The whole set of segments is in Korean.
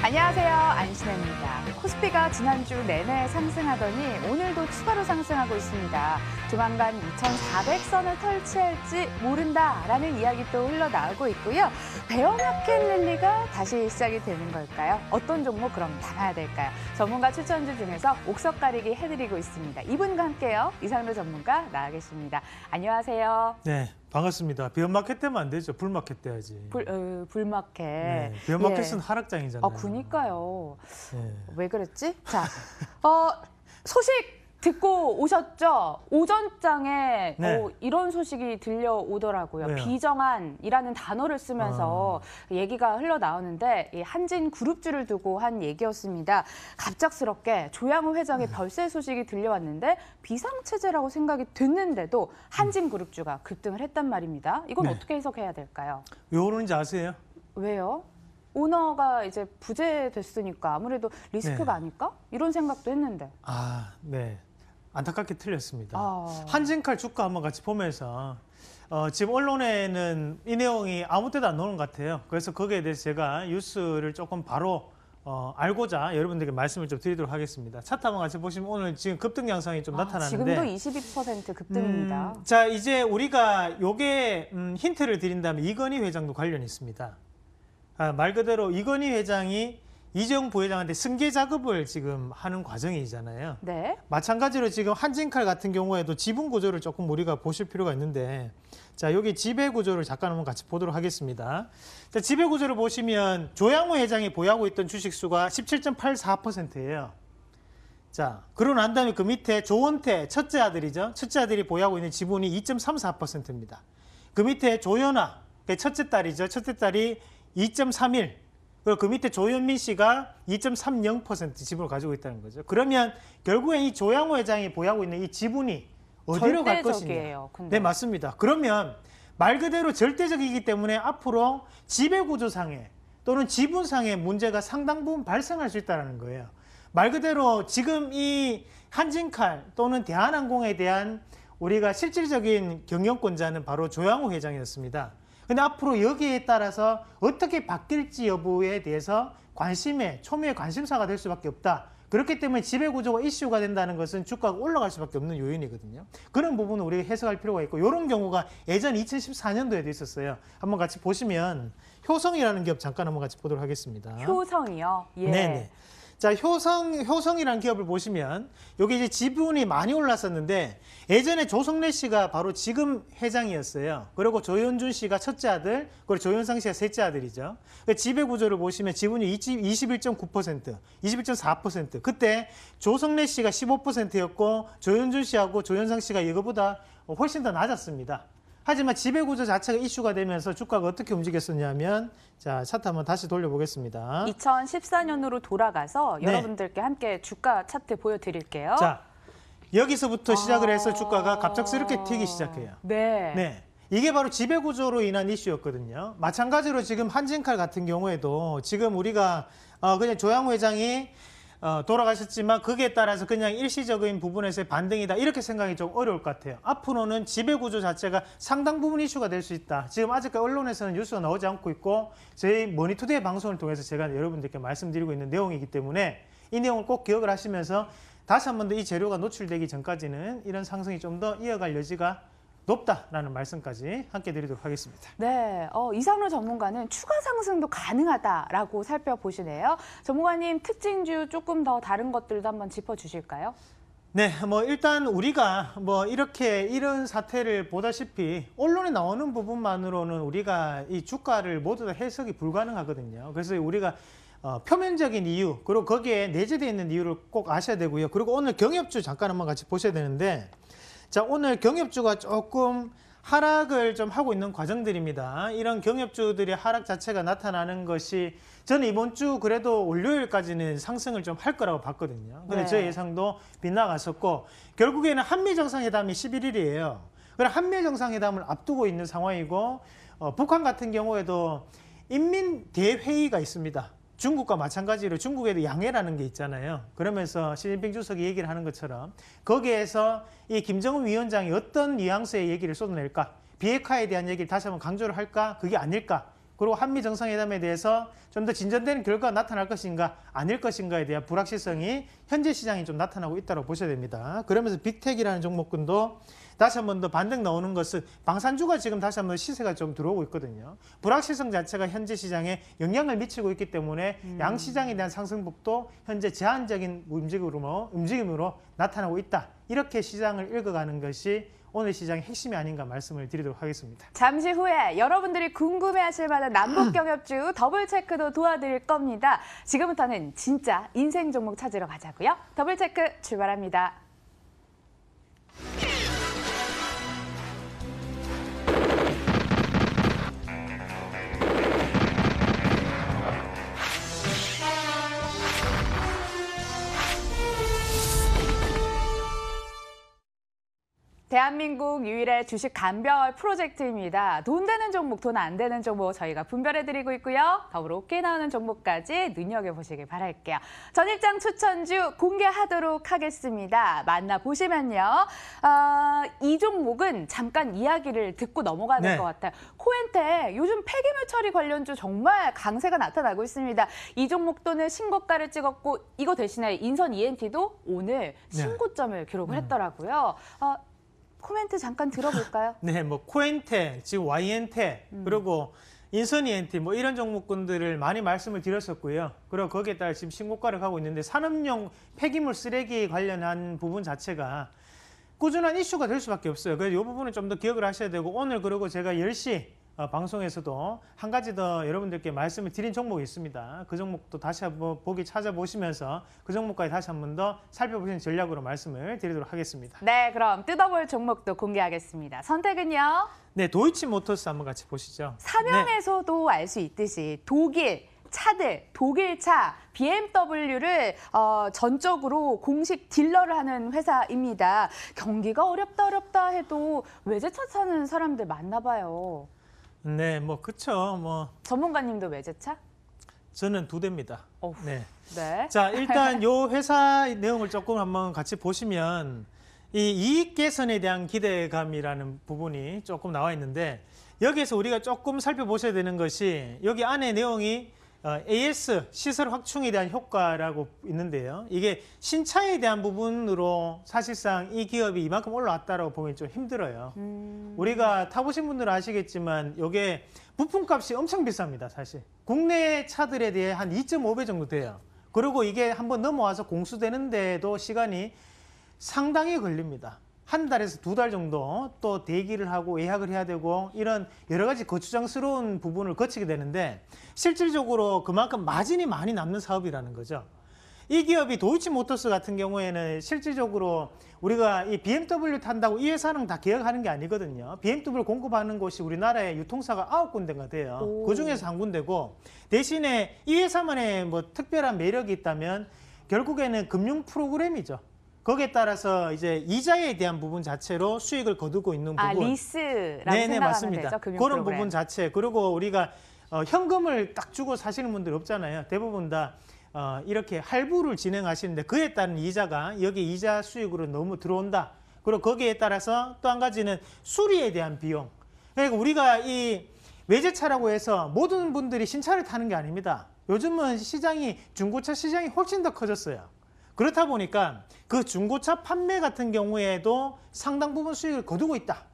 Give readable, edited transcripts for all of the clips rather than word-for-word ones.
안녕하세요. 안신혜입니다. 코스피가 지난주 내내 상승하더니 오늘도 추가로 상승하고 있습니다. 조만간 2,400선을 털치할지 모른다라는 이야기도 흘러나오고 있고요. 베어마켓 랠리가 다시 시작이 되는 걸까요? 어떤 종목 그럼 담아야 될까요? 전문가 추천주 중에서 옥석 가리기 해드리고 있습니다. 이분과 함께요. 이상로 전문가 나와 계십니다. 안녕하세요. 네. 반갑습니다. 베어마켓 되면 안 되죠. 불마켓 돼야지. 불마켓. 네, 베어마켓은 하락장이잖아요. 그니까요. 네. 왜 그랬지? 자, 소식 듣고 오셨죠? 오전장에 네. 이런 소식이 들려오더라고요. 왜요? 비정한이라는 단어를 쓰면서 얘기가 흘러나오는데 이 한진 그룹주를 두고 한 얘기였습니다. 갑작스럽게 조양호 회장의 별세 소식이 들려왔는데 비상체제라고 생각이 됐는데도 한진 그룹주가 급등을 했단 말입니다. 이건 네. 어떻게 해석해야 될까요? 왜 오르는지 아세요? 왜요? 오너가 이제 부재됐으니까 아무래도 리스크가 네. 아닐까? 이런 생각도 했는데. 네. 안타깝게 틀렸습니다. 아. 한진칼 주가 한번 같이 보면서 지금 언론에는 이 내용이 아무 때도 안 나오는 것 같아요. 그래서 거기에 대해서 제가 뉴스를 조금 바로 알고자 여러분들에게 말씀을 좀 드리도록 하겠습니다. 차트 한번 같이 보시면 오늘 지금 급등 양상이 좀 나타나는데 지금도 22% 급등입니다. 자, 이제 우리가 요게 힌트를 드린다면 이건희 회장도 관련이 있습니다. 말 그대로 이건희 회장이 이재용 부회장한테 승계 작업을 지금 하는 과정이잖아요. 네. 마찬가지로 지금 한진칼 같은 경우에도 지분 구조를 조금 우리가 보실 필요가 있는데, 자, 여기 지배 구조를 잠깐 한번 같이 보도록 하겠습니다. 자, 지배 구조를 보시면 조양호 회장이 보유하고 있던 주식 수가 17.84%예요. 자, 그러고 난 다음에 그 밑에 조원태 첫째 아들이죠. 첫째 아들이 보유하고 있는 지분이 2.34%입니다. 그 밑에 조연아, 첫째 딸이죠. 첫째 딸이 2.31. 그리고 그 밑에 조현민 씨가 2.30% 지분을 가지고 있다는 거죠. 그러면 결국엔 이 조양호 회장이 보유하고 있는 이 지분이 어디로 갈 것이냐. 근데. 네, 맞습니다. 그러면 말 그대로 절대적이기 때문에 앞으로 지배구조상의 또는 지분상의 문제가 상당 부분 발생할 수 있다는 거예요. 말 그대로 지금 이 한진칼 또는 대한항공에 대한 우리가 실질적인 경영권자는 바로 조양호 회장이었습니다. 근데 앞으로 여기에 따라서 어떻게 바뀔지 여부에 대해서 초미의 관심사가 될 수밖에 없다. 그렇기 때문에 지배구조가 이슈가 된다는 것은 주가가 올라갈 수밖에 없는 요인이거든요. 그런 부분을 우리가 해석할 필요가 있고 이런 경우가 예전 2014년도에도 있었어요. 한번 같이 보시면 효성이라는 기업 잠깐 한번 같이 보도록 하겠습니다. 효성이요? 예. 네네. 자, 효성이라는 기업을 보시면 여기 이제 지분이 많이 올랐었는데 예전에 조성래 씨가 바로 지금 회장이었어요. 그리고 조현준 씨가 첫째 아들, 그리고 조현상 씨가 셋째 아들이죠. 그 지배 구조를 보시면 지분이 21.9%, 21.4%. 그때 조성래 씨가 15%였고 조현준 씨하고 조현상 씨가 이거보다 훨씬 더 낮았습니다. 하지만 지배구조 자체가 이슈가 되면서 주가가 어떻게 움직였었냐면, 자, 차트 한번 다시 돌려보겠습니다. 2014년으로 돌아가서 네. 여러분들께 함께 주가 차트 보여드릴게요. 자, 여기서부터 시작을 해서 주가가 갑작스럽게 튀기 시작해요. 네. 네. 이게 바로 지배구조로 인한 이슈였거든요. 마찬가지로 지금 한진칼 같은 경우에도 지금 우리가 그냥 조양호 회장이 돌아가셨지만 거기에 따라서 그냥 일시적인 부분에서의 반등이다 이렇게 생각이 좀 어려울 것 같아요. 앞으로는 지배구조 자체가 상당 부분 이슈가 될 수 있다. 지금 아직까지 언론에서는 뉴스가 나오지 않고 있고 저희 머니투데이 방송을 통해서 제가 여러분들께 말씀드리고 있는 내용이기 때문에 이 내용을 꼭 기억을 하시면서 다시 한 번 더 이 재료가 노출되기 전까지는 이런 상승이 좀 더 이어갈 여지가 높다라는 말씀까지 함께 드리도록 하겠습니다. 네, 이상로 전문가는 추가 상승도 가능하다라고 살펴보시네요. 전문가님, 특징주 조금 더 다른 것들도 한번 짚어주실까요? 네, 일단 우리가 이렇게 이런 사태를 보다시피 언론에 나오는 부분만으로는 우리가 이 주가를 모두 다 해석이 불가능하거든요. 그래서 우리가 표면적인 이유, 그리고 거기에 내재되어 있는 이유를 꼭 아셔야 되고요. 그리고 오늘 경협주 잠깐 한번 같이 보셔야 되는데, 자, 오늘 경협주가 조금 하락을 좀 하고 있는 과정들입니다. 이런 경협주들의 하락 자체가 나타나는 것이 저는 이번 주 그래도 월요일까지는 상승을 좀 할 거라고 봤거든요. 근데 네. 저 예상도 빗나갔었고 결국에는 한미 정상회담이 11일이에요. 그럼 한미 정상회담을 앞두고 있는 상황이고 북한 같은 경우에도 인민대회의가 있습니다. 중국과 마찬가지로 중국에도 양해라는 게 있잖아요. 그러면서 시진핑 주석이 얘기를 하는 것처럼 거기에서 이 김정은 위원장이 어떤 뉘앙스의 얘기를 쏟아낼까? 비핵화에 대한 얘기를 다시 한번 강조를 할까? 그게 아닐까? 그리고 한미 정상회담에 대해서 좀 더 진전된 결과가 나타날 것인가 아닐 것인가에 대한 불확실성이 현재 시장이 좀 나타나고 있다고 보셔야 됩니다. 그러면서 빅텍이라는 종목군도 다시 한 번 더 반등 나오는 것은 방산주가 지금 다시 한 번 시세가 좀 들어오고 있거든요. 불확실성 자체가 현재 시장에 영향을 미치고 있기 때문에 양시장에 대한 상승폭도 현재 제한적인 움직임으로 나타나고 있다. 이렇게 시장을 읽어가는 것이 오늘 시장의 핵심이 아닌가 말씀을 드리도록 하겠습니다. 잠시 후에 여러분들이 궁금해하실 만한 남북경협주 더블체크도 도와드릴 겁니다. 지금부터는 진짜 인생 종목 찾으러 가자고요. 더블체크 출발합니다. 대한민국 유일의 주식 감별 프로젝트입니다. 돈 되는 종목, 돈 안 되는 종목 저희가 분별해드리고 있고요. 더불어 OK 나오는 종목까지 눈여겨보시길 바랄게요. 전일장 추천주 공개하도록 하겠습니다. 만나보시면요. 이 종목은 잠깐 이야기를 듣고 넘어가야 될 것 같아요. 코엔테 요즘 폐기물 처리 관련주 정말 강세가 나타나고 있습니다. 이 종목도는 신고가를 찍었고 이거 대신에 인선 ENT도 오늘 신고점을 기록을 했더라고요. 코멘트 잠깐 들어볼까요? 네, 뭐 코엔테, 지금 YN테, 그리고 인선이엔티 뭐 이런 종목군들을 많이 말씀을 드렸었고요. 그리고 거기에 따라 지금 신고가를 가고 있는데 산업용 폐기물 쓰레기 관련한 부분 자체가 꾸준한 이슈가 될 수밖에 없어요. 그래서 이 부분은 좀 더 기억을 하셔야 되고 오늘 그리고 제가 10시 방송에서도 한 가지 더 여러분들께 말씀을 드린 종목이 있습니다. 그 종목도 다시 한번 보기 찾아보시면서 그 종목까지 다시 한번 더 살펴보시는 전략으로 말씀을 드리도록 하겠습니다. 네, 그럼 뜯어볼 종목도 공개하겠습니다. 선택은요? 네, 도이치모터스 한번 같이 보시죠. 사면에서도 알 수 있듯이 독일 차들, 독일차, BMW를 전적으로 공식 딜러를 하는 회사입니다. 경기가 어렵다 해도 외제차 사는 사람들 많나 봐요. 네, 뭐 그쵸. 뭐 전문가님도 외제차? 저는 2대입니다. 네. 네. 자, 일단 요 회사 내용을 조금 한번 같이 보시면 이 이익 개선에 대한 기대감이라는 부분이 조금 나와 있는데 여기에서 우리가 조금 살펴보셔야 되는 것이 여기 안에 내용이 AS 시설 확충에 대한 효과라고 있는데요. 이게 신차에 대한 부분으로 사실상 이 기업이 이만큼 올라왔다라고 보면 좀 힘들어요. 우리가 타보신 분들은 아시겠지만 이게 부품값이 엄청 비쌉니다. 사실 국내 차들에 대해 한 2.5배 정도 돼요. 그리고 이게 한번 넘어와서 공수되는데도 시간이 상당히 걸립니다. 한 달에서 2달 정도 또 대기를 하고 예약을 해야 되고 이런 여러 가지 거추장스러운 부분을 거치게 되는데 실질적으로 그만큼 마진이 많이 남는 사업이라는 거죠. 이 기업이 도이치모터스 같은 경우에는 실질적으로 우리가 이 BMW 탄다고 이 회사는 다 계약하는 게 아니거든요. BMW 공급하는 곳이 우리나라에 유통사가 9군데가 돼요. 그중에서 한 군데고 대신에 이 회사만의 뭐 특별한 매력이 있다면 결국에는 금융 프로그램이죠. 거기에 따라서 이제 이자에 대한 부분 자체로 수익을 거두고 있는 부분. 리스라고 네네, 생각하면 맞습니다. 되죠. 금융 그런 프로그램. 부분 자체. 그리고 우리가 현금을 딱 주고 사시는 분들 없잖아요. 대부분 다 이렇게 할부를 진행하시는데 그에 따른 이자가 여기 이자 수익으로 너무 들어온다. 그리고 거기에 따라서 또 한 가지는 수리에 대한 비용. 그러니까 우리가 이 외제차라고 해서 모든 분들이 신차를 타는 게 아닙니다. 요즘은 시장이 중고차 시장이 훨씬 더 커졌어요. 그렇다 보니까 그 중고차 판매 같은 경우에도 상당 부분 수익을 거두고 있다.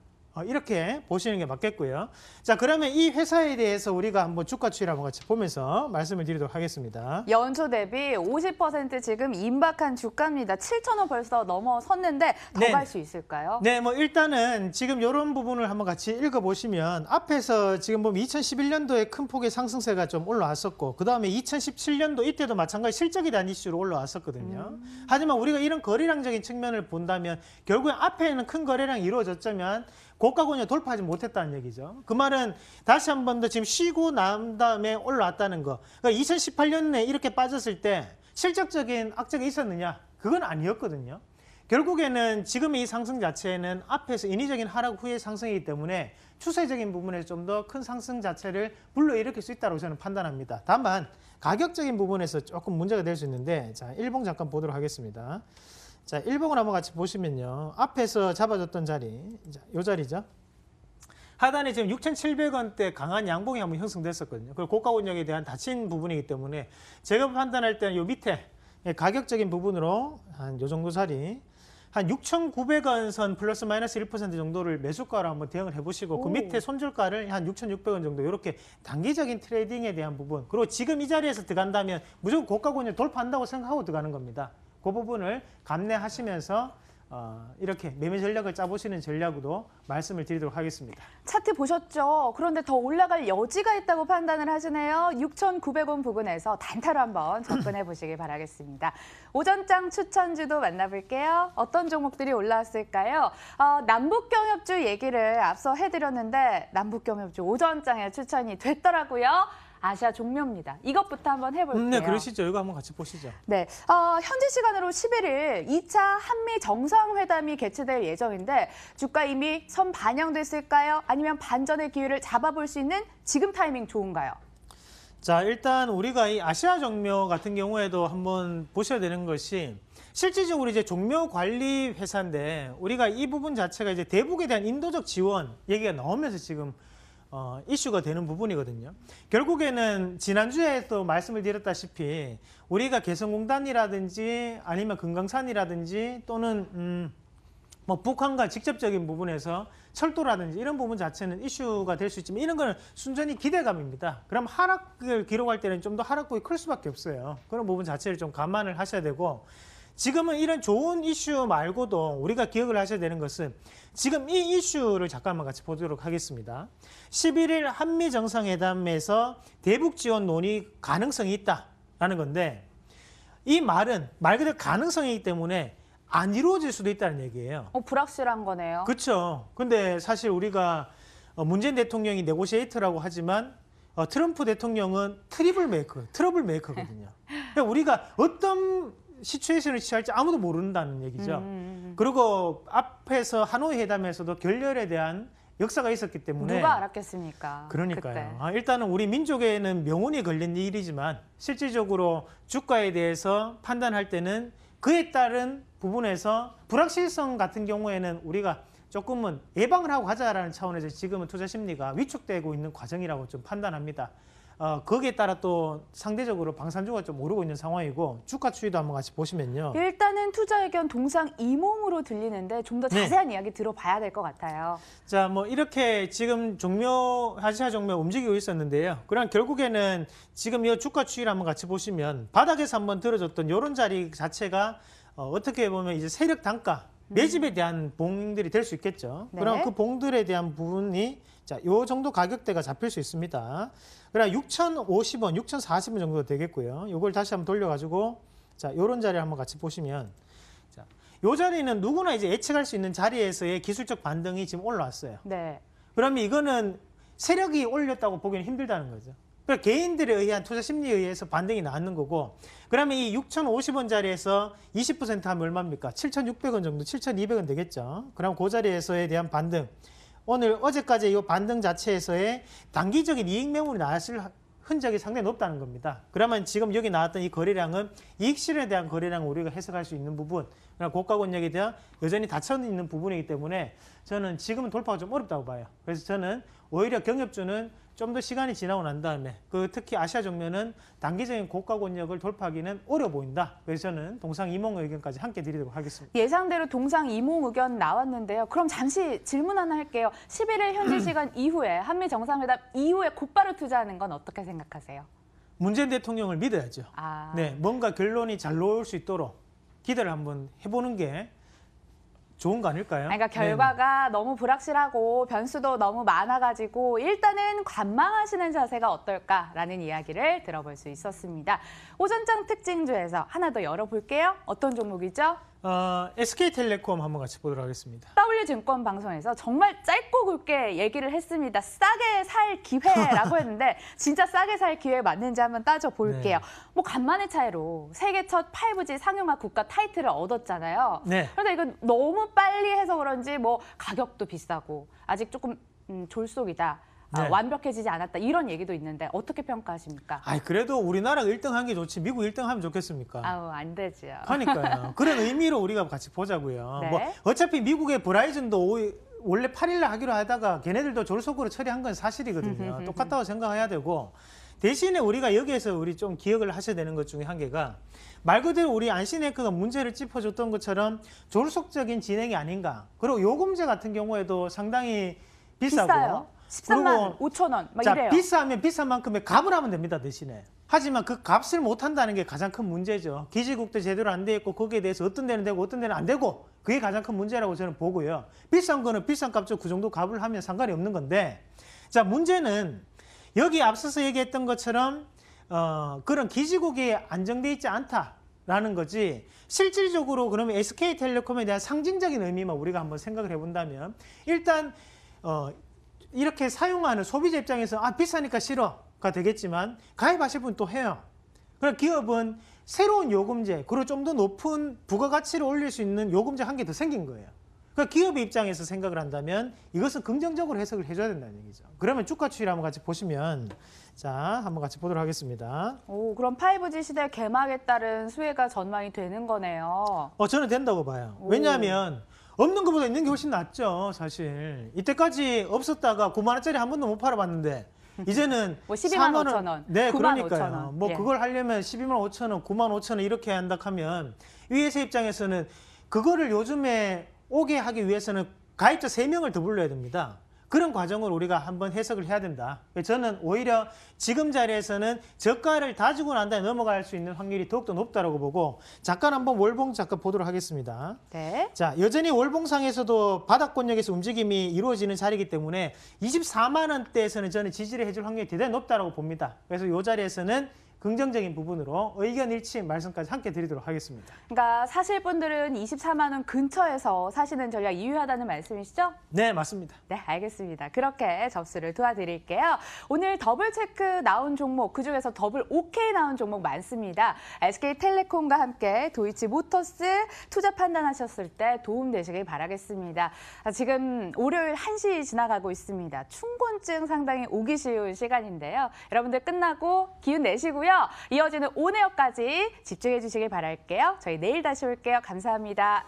이렇게 보시는 게 맞겠고요. 자, 그러면 이 회사에 대해서 우리가 한번 주가 추이를 한번 같이 보면서 말씀을 드리도록 하겠습니다. 연초 대비 50% 지금 임박한 주가입니다. 7,000원 벌써 넘어섰는데 더 네. 갈 수 있을까요? 네, 뭐 일단은 지금 이런 부분을 한번 같이 읽어보시면 앞에서 지금 보면 2011년도에 큰 폭의 상승세가 좀 올라왔었고 그 다음에 2017년도 이때도 마찬가지 실적에 대한 이슈로 올라왔었거든요. 하지만 우리가 이런 거래량적인 측면을 본다면 결국엔 앞에는 큰 거래량이 이루어졌지만 고가권을 돌파하지 못했다는 얘기죠. 그 말은 다시 한 번 더 지금 쉬고 난 다음에 올라왔다는 거. 그러니까 2018년에 이렇게 빠졌을 때 실적적인 악재가 있었느냐? 그건 아니었거든요. 결국에는 지금의 이 상승 자체는 앞에서 인위적인 하락 후의 상승이기 때문에 추세적인 부분에서 좀 더 큰 상승 자체를 불러일으킬 수 있다고 저는 판단합니다. 다만 가격적인 부분에서 조금 문제가 될 수 있는데 자, 일봉 잠깐 보도록 하겠습니다. 자, 일봉을 한번 같이 보시면요. 앞에서 잡아줬던 자리, 이 자리죠. 하단에 지금 6,700원대 강한 양봉이 한번 형성됐었거든요. 그리고 고가 권역에 대한 닫힌 부분이기 때문에 제가 판단할 때는 요 밑에 가격적인 부분으로 한 요 정도 자리 한 6,900원 선 플러스 마이너스 1% 정도를 매수가로 한번 대응을 해보시고 그 밑에 손절가를 한 6,600원 정도 이렇게 단기적인 트레이딩에 대한 부분 그리고 지금 이 자리에서 들어간다면 무조건 고가 권역 돌파한다고 생각하고 들어가는 겁니다. 그 부분을 감내하시면서 이렇게 매매 전략을 짜보시는 전략으로 말씀을 드리도록 하겠습니다. 차트 보셨죠? 그런데 더 올라갈 여지가 있다고 판단을 하시네요. 6,900원 부근에서 단타로 한번 접근해 보시길 바라겠습니다. 오전장 추천주도 만나볼게요. 어떤 종목들이 올라왔을까요? 남북경협주 얘기를 앞서 해드렸는데 남북경협주 오전장에 추천이 됐더라고요. 아시아 종묘입니다. 이것부터 한번 해볼게요. 네, 그러시죠. 이거 한번 같이 보시죠. 네, 현지 시간으로 11일 2차 한미 정상회담이 개최될 예정인데 주가 이미 선 반영됐을까요? 아니면 반전의 기회를 잡아볼 수 있는 지금 타이밍 좋은가요? 자, 일단 우리가 이 아시아 종묘 같은 경우에도 한번 보셔야 되는 것이 실질적으로 이제 종묘 관리 회사인데 우리가 이 부분 자체가 이제 대북에 대한 인도적 지원 얘기가 나오면서 지금 이슈가 되는 부분이거든요. 결국에는 지난주에 또 말씀을 드렸다시피 우리가 개성공단이라든지 아니면 금강산이라든지 또는 뭐 북한과 직접적인 부분에서 철도라든지 이런 부분 자체는 이슈가 될 수 있지만 이런 거는 순전히 기대감입니다. 그럼 하락을 기록할 때는 좀 더 하락폭이 클 수밖에 없어요. 그런 부분 자체를 좀 감안을 하셔야 되고 지금은 이런 좋은 이슈 말고도 우리가 기억을 하셔야 되는 것은 지금 이 이슈를 잠깐만 같이 보도록 하겠습니다. 11일 한미 정상회담에서 대북 지원 논의 가능성이 있다라는 건데 이 말은 말 그대로 가능성이기 때문에 안 이루어질 수도 있다는 얘기예요. 불확실한 거네요. 그렇죠. 근데 사실 우리가 문재인 대통령이 네고시에이터라고 하지만 트럼프 대통령은 트러블 메이커거든요. 그러니까 우리가 어떤 시츄에이션을 취할지 아무도 모른다는 얘기죠. 그리고 앞에서 하노이 회담에서도 결렬에 대한 역사가 있었기 때문에 누가 알았겠습니까? 그러니까요. 그때. 일단은 우리 민족에는 명운이 걸린 일이지만 실질적으로 주가에 대해서 판단할 때는 그에 따른 부분에서 불확실성 같은 경우에는 우리가 조금은 예방을 하고 가자라는 차원에서 지금은 투자 심리가 위축되고 있는 과정이라고 좀 판단합니다. 거기에 따라 또 상대적으로 방산주가 좀 오르고 있는 상황이고 주가 추이도 한번 같이 보시면요. 일단은 투자 의견 동상이몽으로 들리는데 좀 더 자세한 이야기 들어봐야 될 것 같아요. 자, 뭐 이렇게 지금 아시아 종묘 움직이고 있었는데요. 그럼 결국에는 지금 이 주가 추이를 한번 같이 보시면 바닥에서 한번 들어줬던 이런 자리 자체가 어떻게 보면 이제 세력 단가 매집에 대한 봉들이 될 수 있겠죠. 네. 그럼 그 봉들에 대한 부분이 자, 요 정도 가격대가 잡힐 수 있습니다. 그럼 6,050원, 6,040원 정도 되겠고요. 요걸 다시 한번 돌려가지고 자, 요런 자리 한번 같이 보시면 자, 요 자리는 누구나 이제 예측할 수 있는 자리에서의 기술적 반등이 지금 올라왔어요. 네. 그러면 이거는 세력이 올렸다고 보기는 힘들다는 거죠. 그러니까 개인들에 의한 투자 심리에 의해서 반등이 나왔는 거고 그러면 이 6,050원 자리에서 20% 하면 얼마입니까? 7,600원 정도, 7,200원 되겠죠. 그럼 그 자리에서에 대한 반등 어제까지 이 반등 자체에서의 단기적인 이익 매물이 나왔을 흔적이 상당히 높다는 겁니다. 그러면 지금 여기 나왔던 이 거래량은 이익 실현에 대한 거래량을 우리가 해석할 수 있는 부분, 고가 권역에 대한 여전히 닫혀 있는 부분이기 때문에 저는 지금은 돌파가 좀 어렵다고 봐요. 그래서 저는 오히려 경협주는 좀 더 시간이 지나고 난 다음에 특히 아시아 종묘는 단기적인 고가 권역을 돌파하기는 어려워 보인다. 그래서 저는 동상이몽 의견까지 함께 드리도록 하겠습니다. 예상대로 동상이몽 의견 나왔는데요. 그럼 잠시 질문 하나 할게요. 11일 현지 시간 이후에 한미 정상회담 이후에 곧바로 투자하는 건 어떻게 생각하세요? 문재인 대통령을 믿어야죠. 네, 뭔가 결론이 잘 나올 수 있도록 기대를 한번 해보는 게 좋은 거 아닐까요? 그러니까 결과가 너무 불확실하고 변수도 너무 많아가지고 일단은 관망하시는 자세가 어떨까라는 이야기를 들어볼 수 있었습니다. 오전장 특징주에서 하나 더 열어볼게요. 어떤 종목이죠? SK텔레콤 한번 같이 보도록 하겠습니다. W증권 방송에서 정말 짧고 굵게 얘기를 했습니다. 싸게 살 기회라고 했는데 진짜 싸게 살 기회 맞는지 한번 따져볼게요. 네. 뭐 간만의 차이로 세계 첫 5G 상용화 국가 타이틀을 얻었잖아요. 네. 그런데 이건 너무 빨리 해서 그런지 뭐 가격도 비싸고 아직 조금 졸속이다. 네. 완벽해지지 않았다. 이런 얘기도 있는데 어떻게 평가하십니까? 그래도 우리나라가 1등 한 게 좋지 미국 1등 하면 좋겠습니까? 안 되죠. 그러니까요. 그런 의미로 우리가 같이 보자고요. 네. 뭐 어차피 미국의 브라이즌도 원래 8일 날 하기로 하다가 걔네들도 졸속으로 처리한 건 사실이거든요. 똑같다고 생각해야 되고 대신에 우리가 여기에서 우리 좀 기억을 하셔야 되는 것 중에 한 개가 말 그대로 우리 안시네크가 문제를 짚어줬던 것처럼 졸속적인 진행이 아닌가. 그리고 요금제 같은 경우에도 상당히 비싸고 비싸요. 13만 그리고 5천 원 막 자, 이래요. 비싸면 비싼 만큼의 값을 하면 됩니다, 대신에. 하지만 그 값을 못 한다는 게 가장 큰 문제죠. 기지국도 제대로 안 돼 있고 거기에 대해서 어떤 데는 되고 어떤 데는 안 되고 그게 가장 큰 문제라고 저는 보고요. 비싼 거는 비싼 값으로 그 정도 값을 하면 상관이 없는 건데 자, 문제는 여기 앞서서 얘기했던 것처럼 그런 기지국이 안정돼 있지 않다라는 거지 실질적으로 그러면 SK텔레콤에 대한 상징적인 의미만 우리가 한번 생각을 해본다면 일단 이렇게 사용하는 소비자 입장에서 아 비싸니까 싫어가 되겠지만 가입하실 분 또 해요. 그럼 기업은 새로운 요금제 그리고 좀 더 높은 부가가치를 올릴 수 있는 요금제 한 개 더 생긴 거예요. 그러니까 기업의 입장에서 생각을 한다면 이것은 긍정적으로 해석을 해줘야 된다는 얘기죠. 그러면 주가 추이를 한번 같이 보시면 자 한번 같이 보도록 하겠습니다. 오, 그럼 5G 시대 개막에 따른 수혜가 전망이 되는 거네요. 저는 된다고 봐요. 왜냐하면 없는 것보다 있는 게 훨씬 낫죠, 사실. 이때까지 없었다가 9만 원짜리 한 번도 못 팔아봤는데 이제는 뭐 12만 4만 5천 원, 네, 9만 그러니까요. 5천 원. 뭐 예. 그걸 하려면 12만 5천 원, 9만 5천 원 이렇게 한다 하면 이 회사 입장에서는 그거를 요즘에 오게 하기 위해서는 가입자 3명을 더 불러야 됩니다. 그런 과정을 우리가 한번 해석을 해야 된다. 저는 오히려 지금 자리에서는 저가를 다지고 난 다음에 넘어갈 수 있는 확률이 더욱더 높다고 보고 잠깐 한번 월봉 잠깐 보도록 하겠습니다. 네. 자, 여전히 월봉상에서도 바닥권역에서 움직임이 이루어지는 자리이기 때문에 24만 원대에서는 저는 지지를 해줄 확률이 대단히 높다고 봅니다. 그래서 이 자리에서는 긍정적인 부분으로 의견 일치 말씀까지 함께 드리도록 하겠습니다. 그러니까 사실 분들은 24만 원 근처에서 사시는 전략 유효하다는 말씀이시죠? 네, 맞습니다. 네, 알겠습니다. 그렇게 접수를 도와드릴게요. 오늘 더블 체크 나온 종목, 그중에서 더블 OK 나온 종목 많습니다. SK텔레콤과 함께 도이치모터스 투자 판단하셨을 때 도움되시길 바라겠습니다. 지금 월요일 1시 지나가고 있습니다. 춘곤증 상당히 오기 쉬운 시간인데요. 여러분들 끝나고 기운 내시고요. 이어지는 온에어까지 집중해 주시길 바랄게요. 저희 내일 다시 올게요. 감사합니다.